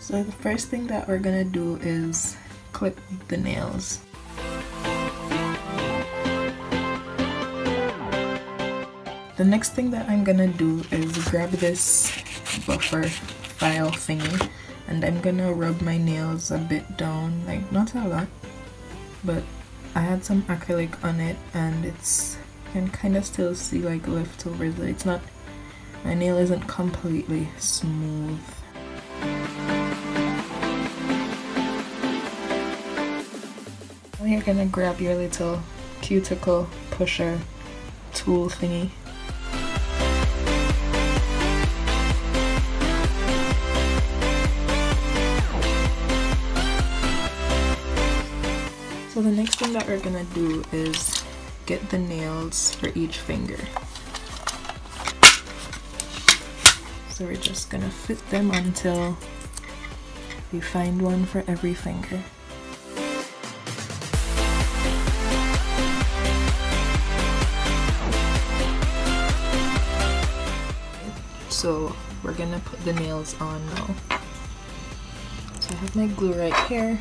So the first thing that we're gonna do is clip the nails. The next thing that I'm gonna do is grab this buffer file thingy and I'm gonna rub my nails a bit down, like not a lot, but I had some acrylic on it and it's, you can kind of still see like leftovers. It's not, my nail isn't completely smooth. Now you're gonna grab your little cuticle pusher tool thingy. So the next thing that we're gonna do is get the nails for each finger. So we're just gonna fit them until we find one for every finger. So we're gonna put the nails on now. So I have my glue right here.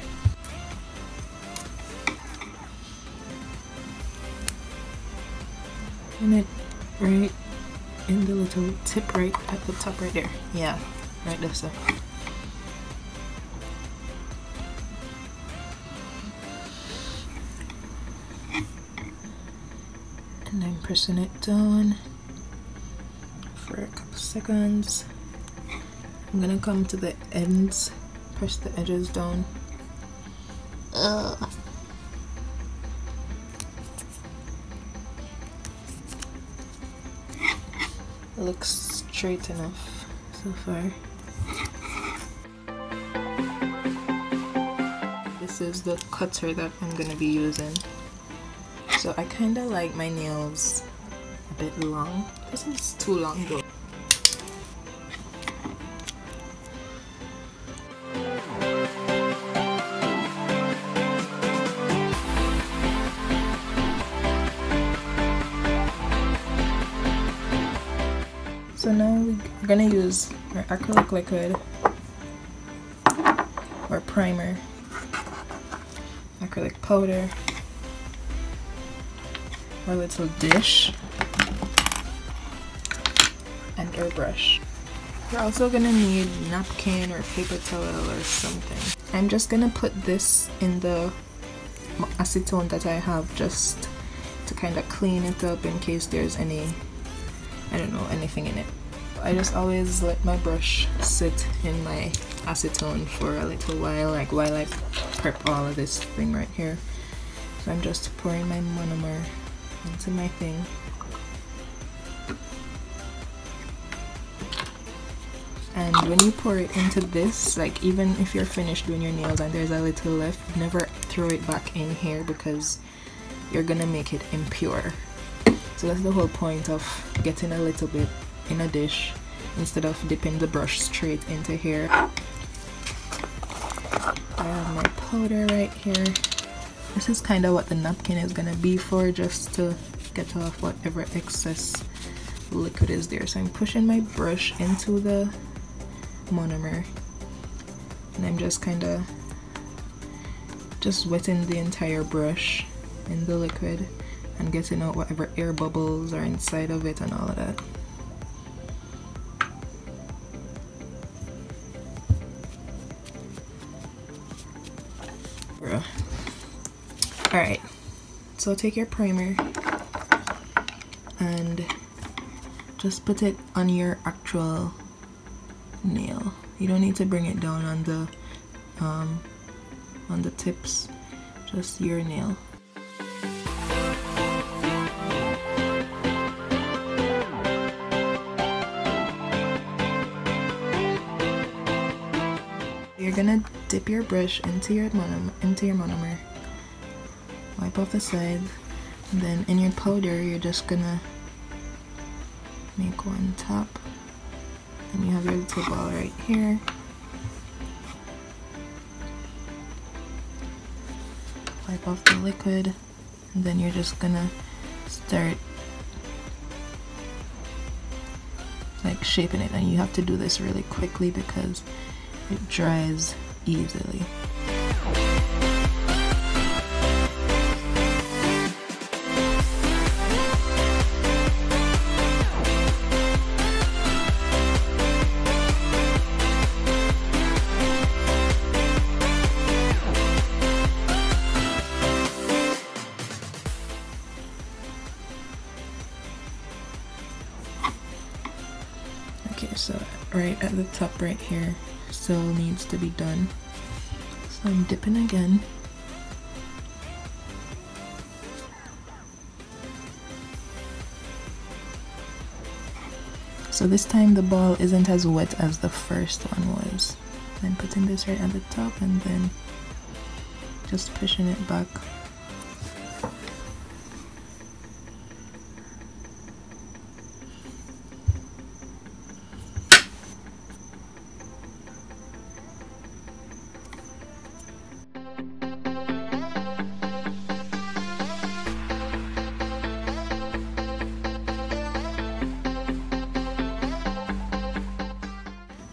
And it right in the little tip right at the top right there. Yeah, right there. So and I'm pressing it down for a couple seconds. I'm gonna come to the ends, press the edges down. It looks straight enough so far. This is the cutter that I'm gonna be using. So I kinda like my nails a bit long. This is too long though. So now we're gonna use our acrylic liquid or primer, acrylic powder, our little dish, and our brush. We're also gonna need napkin or paper towel or something. I'm just gonna put this in the acetone that I have just to kind of clean it up in case there's any, I don't know, anything in it. I just always let my brush sit in my acetone for a little while, like while I prep all of this thing right here. So I'm just pouring my monomer into my thing. And when you pour it into this, like even if you're finished doing your nails and there's a little left, never throw it back in here because you're gonna make it impure. So that's the whole point of getting a little bit in a dish instead of dipping the brush straight into here. I have my powder right here. This is kind of what the napkin is gonna be for, just to get off whatever excess liquid is there. So I'm pushing my brush into the monomer and I'm just kind of just wetting the entire brush in the liquid and getting out whatever air bubbles are inside of it and all of that. Alright, so take your primer and just put it on your actual nail. You don't need to bring it down on the tips, just your nail. You're gonna dip your brush into your monomer, wipe off the sides, and then in your powder you're just gonna make one top, and you have your little ball right here. Wipe off the liquid, and then you're just gonna start like shaping it, and you have to do this really quickly because it dries easily. Okay, so right at the top right here still needs to be done. So I'm dipping again. So this time the ball isn't as wet as the first one was. I'm putting this right at the top and then just pushing it back.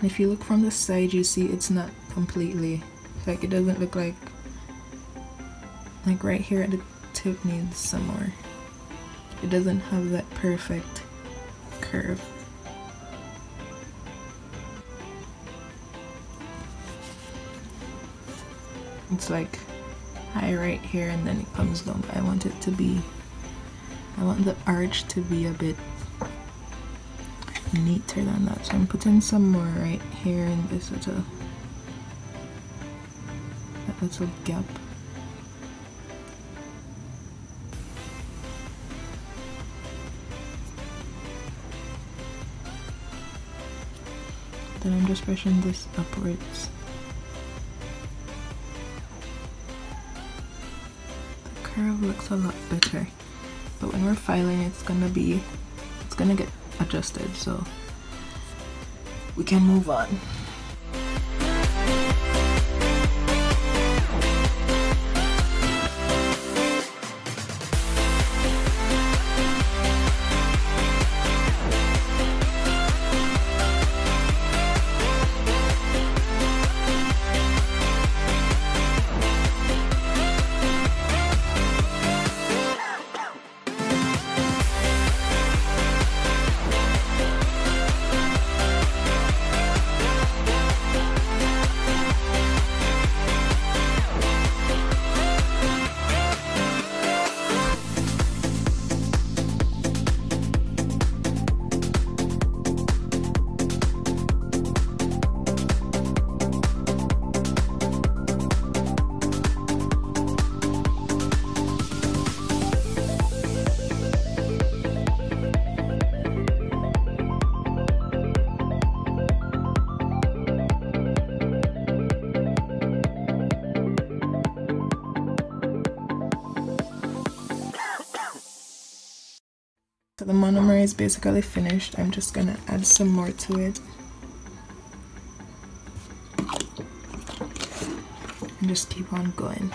If you look from the side, you see it's not completely, like it doesn't look like right here at the tip needs some more. It doesn't have that perfect curve. It's like high right here and then it comes down, but I want it to be, I want the arch to be a bit neater than that, so I'm putting some more right here in this little gap. Then I'm just brushing this upwards. The curve looks a lot better, but when we're filing it's gonna get adjusted, so we can move on. So the monomer is basically finished. I'm just gonna add some more to it and just keep on going.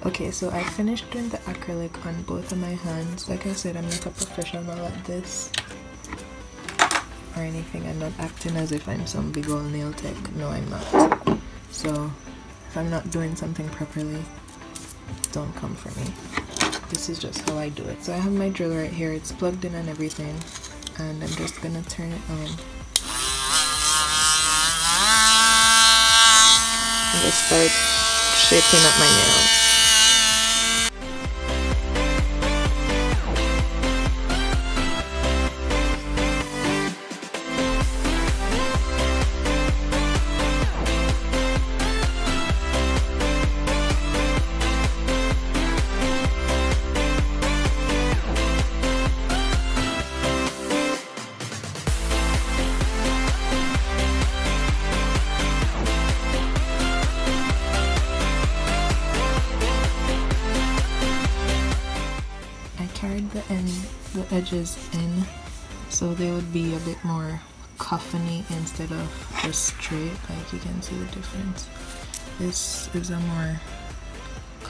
Okay, so I finished doing the acrylic on both of my hands. Like I said, I'm not a professional at this or anything. I'm not acting as if I'm some big old nail tech. No, I'm not. So if I'm not doing something properly, don't come for me. This is just how I do it. So I have my drill right here. It's plugged in and everything, and I'm just gonna turn it on and just start shaping up my nails. The edges in so they would be a bit more coffiny instead of just straight. Like you can see the difference. This is a more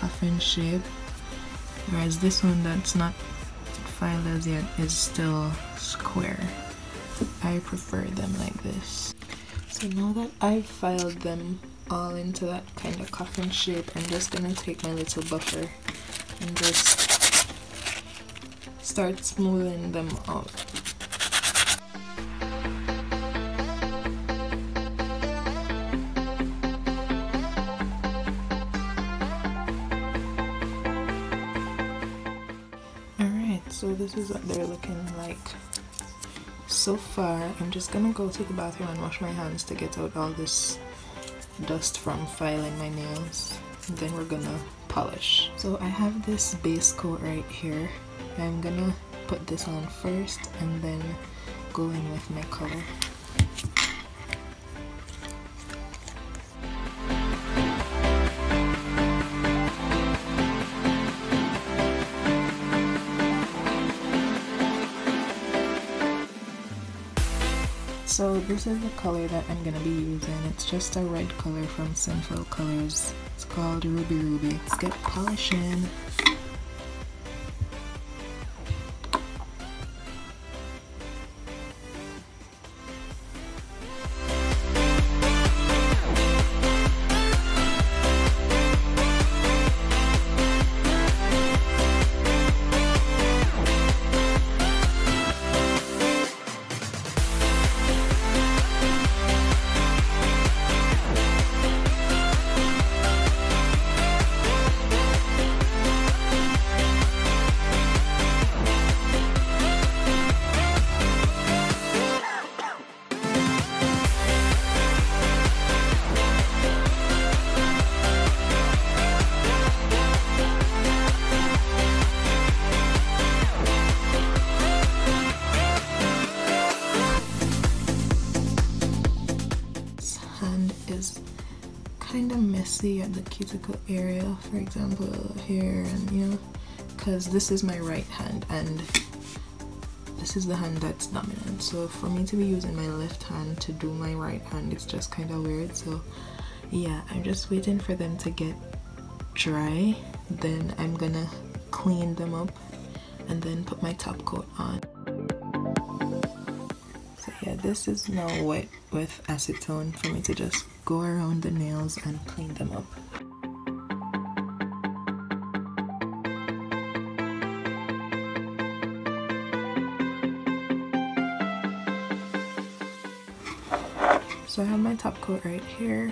coffin shape, whereas this one that's not filed as yet is still square. I prefer them like this. So now that I've filed them all into that kind of coffin shape, I'm just gonna take my little buffer and just start smoothing them out. Alright, so this is what they're looking like so far. I'm just gonna go to the bathroom and wash my hands to get out all this dust from filing my nails, and then we're gonna polish. So I have this base coat right here. I'm gonna put this on first and then go in with my color. So this is the color that I'm gonna be using. It's just a red color from Central Colors. It's called Ruby Ruby. Let's get polishing. Kind of messy at the cuticle area, for example here, and you know, because this is my right hand and this is the hand that's dominant, so for me to be using my left hand to do my right hand, it's just kind of weird. So yeah, I'm just waiting for them to get dry, then I'm gonna clean them up and then put my top coat on. So yeah, this is now wet with acetone for me to just go around the nails and clean them up. So I have my top coat right here.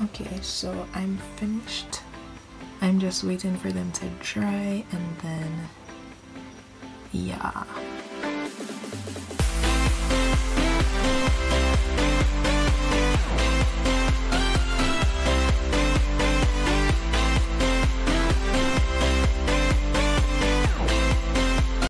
Okay, so I'm finished. I'm just waiting for them to dry and then yeah.